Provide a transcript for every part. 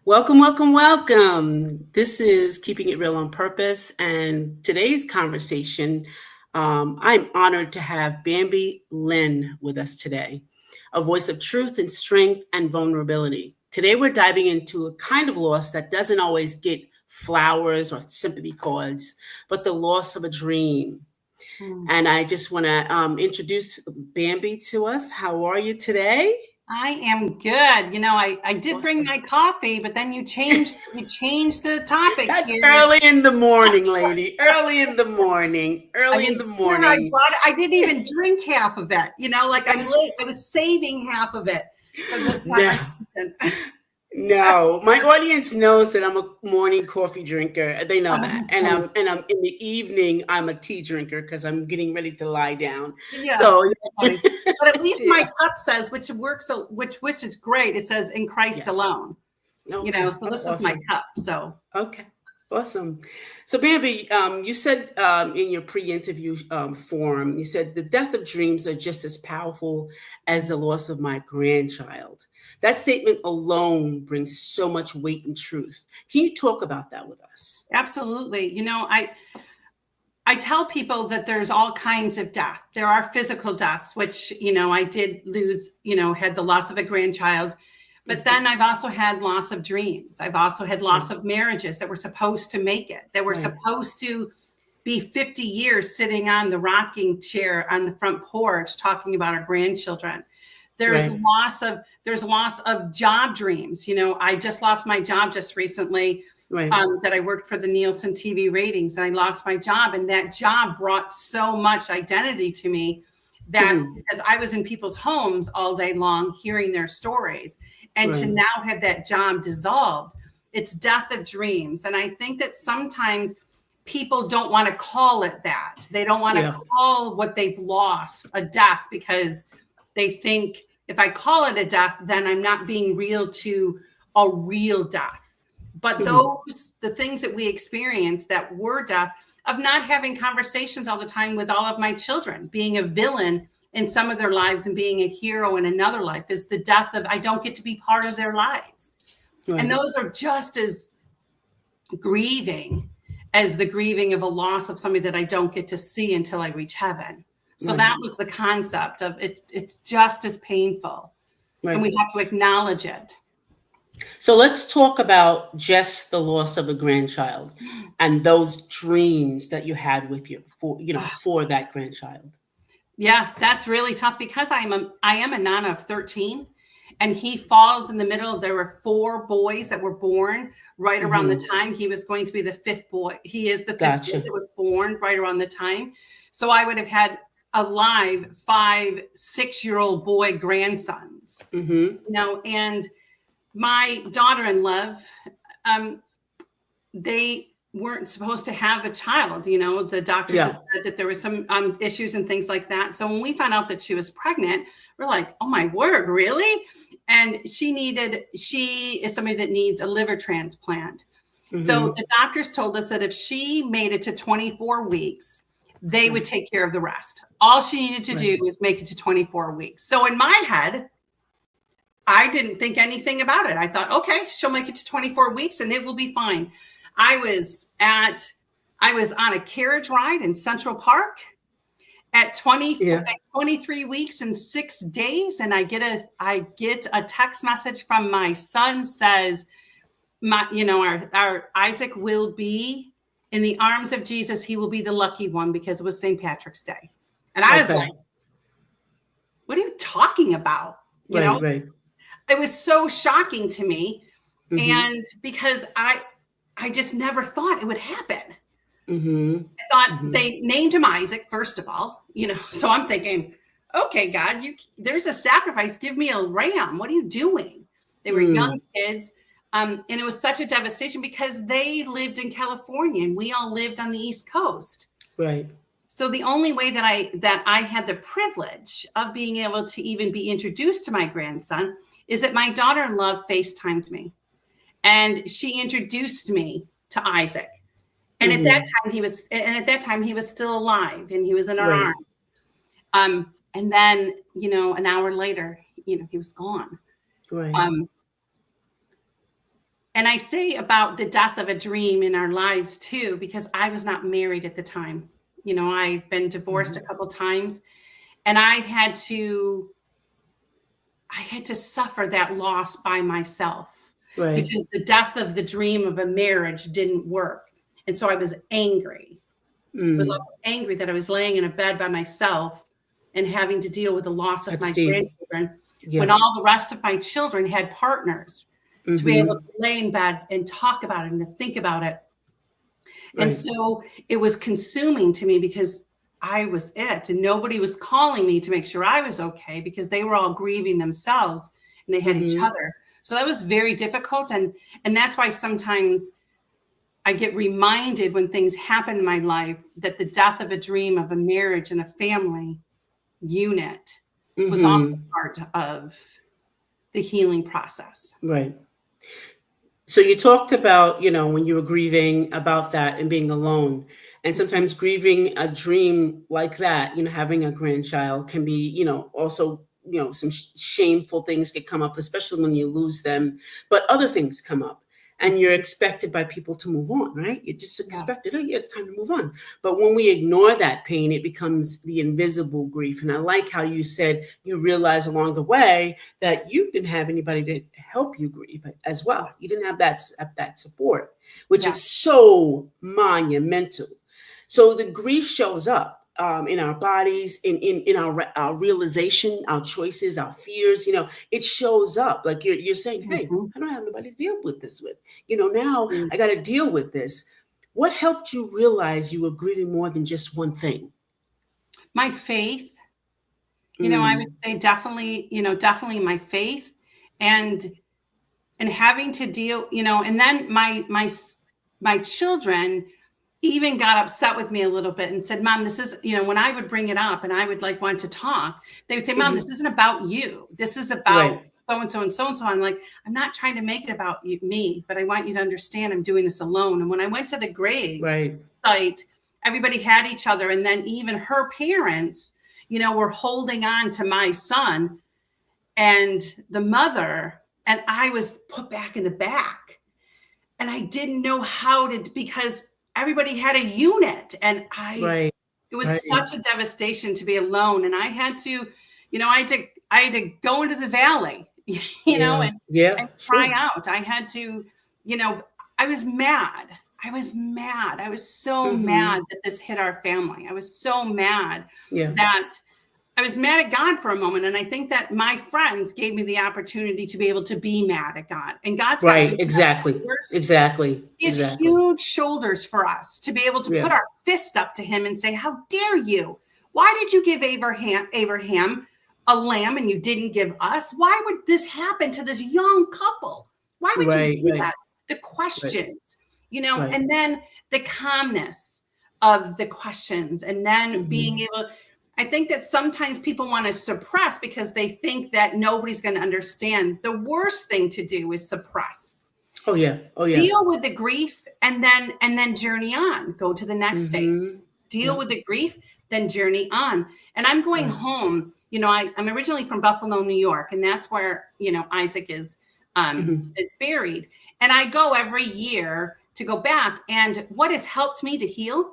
Welcome, welcome, welcome. This is Keeping It Real on Purpose. And today's conversation, I'm honored to have Bambi Lynn with us today, a voice of truth and strength and vulnerability. Today, we're diving into a kind of loss that doesn't always get flowers or sympathy cards, but the loss of a dream. Hmm. And I just want to introduce Bambi to us. How are you today? I am good. I did bring Awesome. my coffee, but then you changed the topic That's here. early in the morning, lady. Early in the morning. I Early in mean, the here I morning. bought it. I didn't even drink half of it. Like I'm late. I was saving half of it for this No, conversation. no. My audience knows that I'm a morning coffee drinker. They know Oh, that. that's And funny. I'm in the evening, I'm a tea drinker because I'm getting ready to lie down. Yeah, So that's funny. But at least my yeah. cup says, which works, which is great. It says "in Christ Yes. alone." Okay. So Oh, this is my awesome. cup. So Okay. Awesome. So, Bambi, you said in your pre-interview forum, you said the death of dreams are just as powerful as the loss of my grandchild. That statement alone brings so much weight and truth. Can you talk about that with us? absolutely. I tell people that there's all kinds of death. There are physical deaths, which, I did lose, had the loss of a grandchild. But Mhm. then I've also had loss of dreams. I've also had loss Right. of marriages that were supposed to make it, that were Right. supposed to be 50 years sitting on the rocking chair on the front porch talking about our grandchildren. There's Right. loss of job dreams. I just lost my job just recently, Right. that I worked for the Nielsen TV ratings, and I lost my job. And that job brought so much identity to me that Mhm. because I was in people's homes all day long hearing their stories, and to Right. now have that job dissolved, it's death of dreams. And I think that sometimes people don't want to call it that. They don't want to Yeah. call what they've lost a death because they think if I call it a death, then I'm not being real to a real death. But Mhm. the things that we experienced that were death, of not having conversations all the time with all of my children, being a villain in some of their lives and being a hero in another life, is the death of I don't get to be part of their lives. And Right. those are just as grieving as the grieving of a loss of somebody that I don't get to see until I reach heaven. So Right. that was the concept of it. It's just as painful, and Right. we have to acknowledge it. So let's talk about just the loss of a grandchild and those dreams that you had with you for that grandchild. Yeah, that's really tough because I am a nana of 13, and he falls in the middle. There were 4 boys that were born right around the Hmm. time he was going to be the 5th boy. He is the 5th boy Gotcha. that was born right around the time. So I would have had alive 5, 6-year-old boy grandsons, Hmm. and my daughter-in-law, um, they weren't supposed to have a child. The doctors had Yeah. said that there was some issues and things like that. So when we found out that she was pregnant, we're like, oh my word, really? And she is somebody that needs a liver transplant. So Hmm. the doctors told us that if she made it to 24 weeks, they would Right. take care of the rest. All she needed to Right. do was make it to 24 weeks. So in my head, I didn't think anything about it. I thought, okay, she'll make it to 24 weeks and it will be fine. I was on a carriage ride in Central Park at Yeah. 23 weeks and 6 days, and I get a text message from my son, says our Isaac will be in the arms of Jesus. He will be the lucky one because it was St. Patrick's Day. And I was Okay. like, what are you talking about? You know, Right. Right. it was so shocking to me. Hmm. And because I just never thought it would happen. Hmm. I thought Hmm. they named him Isaac, first of all, so I'm thinking, okay, God, there's a sacrifice. Give me a ram. What are you doing? They were young Mm. kids. And it was such a devastation because they lived in California and we all lived on the East Coast. Right. So the only way that I had the privilege of being able to even be introduced to my grandson is that my daughter-in-law FaceTimed me, and she introduced me to Isaac. And at that Hmm. time he was still alive and he was in our Right. arms. And then, an hour later, he was gone. Right. Um, And I say about the death of a dream in our lives too, because I was not married at the time. I've been divorced a couple times, and I had to suffer that loss by myself, Right. because the death of the dream of a marriage didn't work. And so I was angry. I was also angry that I was laying in a bed by myself and having to deal with the loss of That's my deep. grandchildren, Yeah. when all the rest of my children had partners to be able to lay in bed and talk about it and to think about it. Right. And so it was consuming to me, because I was it, and nobody was calling me to make sure I was okay, because they were all grieving themselves and they had each other. So that was very difficult. And that's why sometimes I get reminded when things happen in my life that the death of a dream of a marriage and a family unit was also part of the healing process. Right. So you talked about, when you were grieving about that and being alone, and sometimes grieving a dream like that, having a grandchild can be, also, some shameful things can come up, especially when you lose them, but other things come up. And you're expected by people to move on, right? You're just expected, oh yeah, it's time to move on. But when we ignore that pain, it becomes the invisible grief. And I like how you said you realize along the way that you didn't have anybody to help you grieve as well. Yes. You didn't have that support, which Yes. is so monumental. So the grief shows up in our bodies, in our realization, our choices, our fears. It shows up. Like you're saying, hey, I don't have anybody to deal with this with. Now I got to deal with this. What helped you realize you were grieving more than just one thing? My faith. I would say definitely my faith, and having to deal, and then my children even got upset with me a little bit and said, Mom, this is, when I would bring it up and I would want to talk, they would say, Mom, this isn't about you. This is about so-and-so and so-and-so. I'm like, I'm not trying to make it about me, but I want you to understand I'm doing this alone. And when I went to the grave site, everybody had each other. And then even her parents, were holding on to my son and the mother, and I was put back in the back. And I didn't know how to, because everybody had a unit, and it was such a devastation to be alone. And I had to, I had to go into the valley, and cry out. I had to, I was mad. I was so mad that this hit our family. I was so mad that I was mad at God for a moment. And I think that my friends gave me the opportunity to be able to be mad at God. And God's got exactly. He has huge shoulders for us to be able to put our fist up to him and say, how dare you? Why did you give Abraham a lamb and you didn't give us? Why would this happen to this young couple? Why would you do that? The questions, and then the calmness of the questions, and then being able. I think that sometimes people want to suppress because they think that nobody's going to understand. The worst thing to do is suppress. Oh yeah. Deal with the grief and then journey on. Go to the next phase. Deal with the grief, then journey on. And I'm going home. I'm originally from Buffalo, New York, and that's where Isaac is buried. And I go every year to go back. And what has helped me to heal?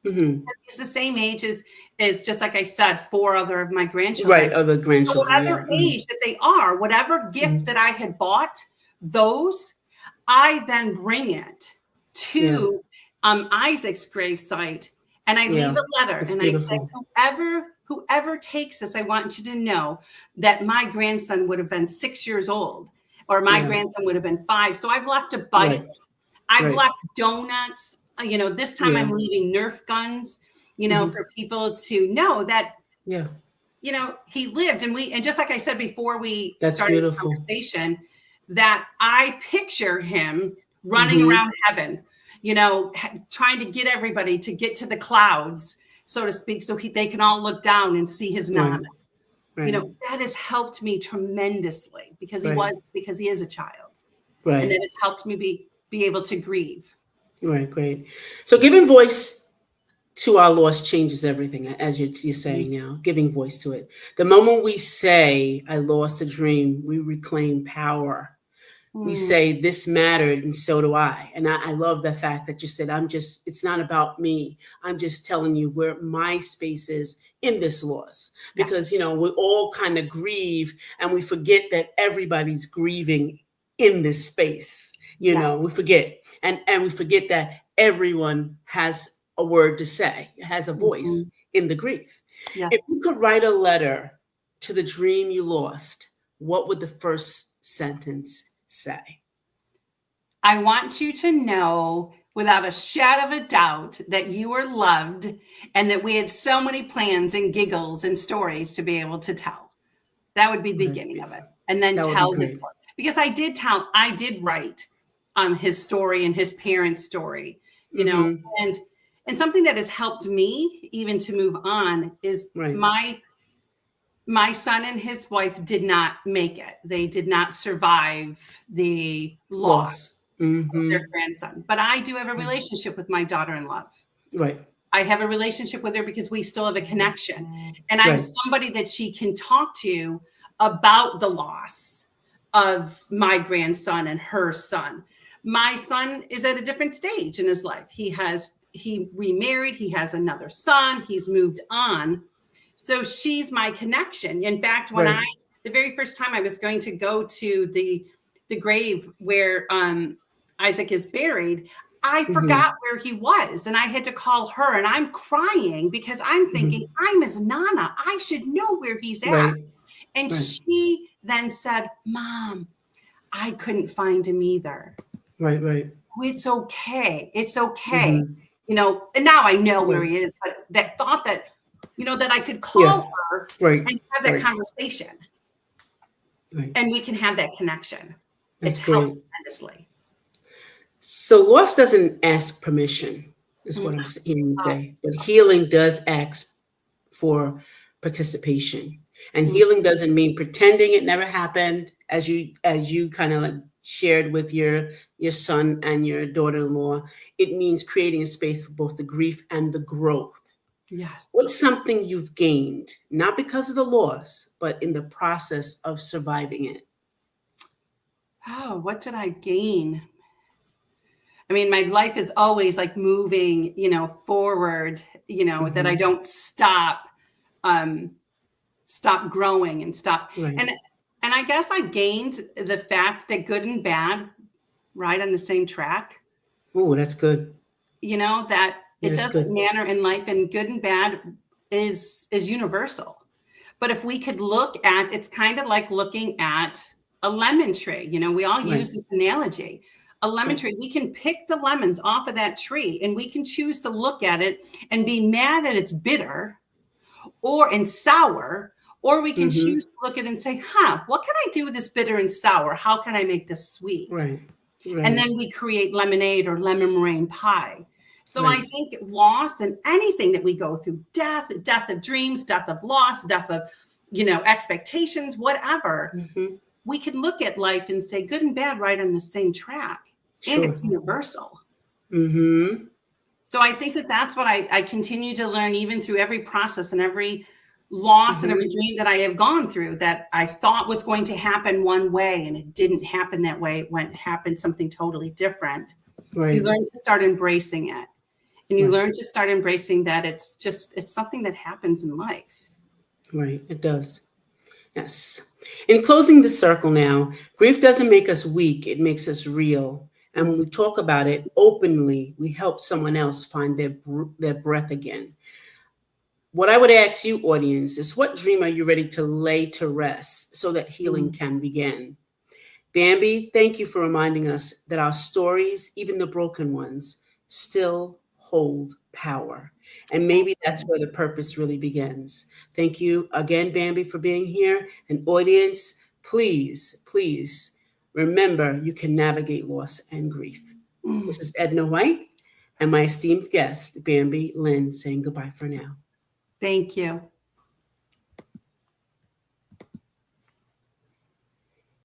He's the same age as just like I said, 4 other of my grandchildren. Right, other grandchildren. So whatever age that they are, whatever gift that I had bought, those I then bring it to Isaac's gravesite, and I leave a letter, and beautiful. I say, whoever takes this, I want you to know that my grandson would have been 6 years old, or my grandson would have been 5. So I've left a bite. I've left donuts. This time I'm leaving Nerf guns, for people to know that, he lived. And just like I said before we started the conversation, that I picture him running around heaven, trying to get everybody to get to the clouds, so to speak, so they can all look down and see his nana. That has helped me tremendously because he is a child. And that has helped me be able to grieve. Right, great. So giving voice to our loss changes everything, as you're saying now, giving voice to it. The moment we say, I lost a dream, we reclaim power. We say this mattered and so do I. And I love the fact that you said, it's not about me. I'm just telling you where my space is in this loss. Because, Yes. We all kind of grieve and we forget that everybody's grieving in this space. Yes. We forget. And we forget that everyone has a word to say, has a voice in the grief. Yes. If you could write a letter to the dream you lost, what would the first sentence say? I want you to know without a shadow of a doubt that you were loved and that we had so many plans and giggles and stories to be able to tell. That would be the beginning of it. And then tell his story. Because I did write his story and his parents' story, and something that has helped me even to move on is my son and his wife did not make it. They did not survive the loss of their grandson. But I do have a relationship with my daughter-in-law. Right. I have a relationship with her because we still have a connection. And I'm somebody that she can talk to about the loss of my grandson and her son. My son is at a different stage in his life. He remarried. He has another son. He's moved on. So she's my connection. In fact, when the very first time I was going to go to the grave where Isaac is buried, I forgot where he was and I had to call her and I'm crying because I'm thinking, I'm his Nana. I should know where he's at. And she then said, Mom, I couldn't find him either. Right. It's okay. It's okay. And now I know where he is, but that thought that, that I could call her and have that conversation and we can have that connection. It's helped tremendously. So loss doesn't ask permission, is what I'm hearing you say. But healing does ask for participation. And healing doesn't mean pretending it never happened, as you kind of like shared with your son and your daughter-in-law. It means creating a space for both the grief and the growth. Yes. What's something you've gained, not because of the loss, but in the process of surviving it? Oh, what did I gain? I mean, my life is always like moving, forward, that I don't stop growing and stop. And I guess I gained the fact that good and bad ride on the same track. Oh, that's good. That it doesn't matter in life, and good and bad is universal. But if we could look at, it's kind of like looking at a lemon tree. We all use this analogy. A lemon tree, we can pick the lemons off of that tree and we can choose to look at it and be mad that it's bitter and sour, or we can choose to look at it and say, what can I do with this bitter and sour? How can I make this sweet? Right. And then we create lemonade or lemon meringue pie. So I think loss and anything that we go through, death of dreams, death of loss, death of, expectations, whatever, we can look at life and say good and bad right on the same track. And it's universal. So I think that's what I continue to learn, even through every process and every loss and every dream that I have gone through, that I thought was going to happen one way and it didn't happen that way. It happened something totally different. You learn to start embracing it. And you learn to start embracing that it's something that happens in life. Right. It does. Yes. In closing the circle now, grief doesn't make us weak. It makes us real. And when we talk about it openly, we help someone else find their breath again. What I would ask you, audience, is what dream are you ready to lay to rest so that healing can begin? Bambi, thank you for reminding us that our stories, even the broken ones, still hold power. And maybe that's where the purpose really begins. Thank you again, Bambi, for being here. And audience, please remember you can navigate loss and grief. This is Edna White and my esteemed guest, Bambi Lynn, saying goodbye for now. Thank you.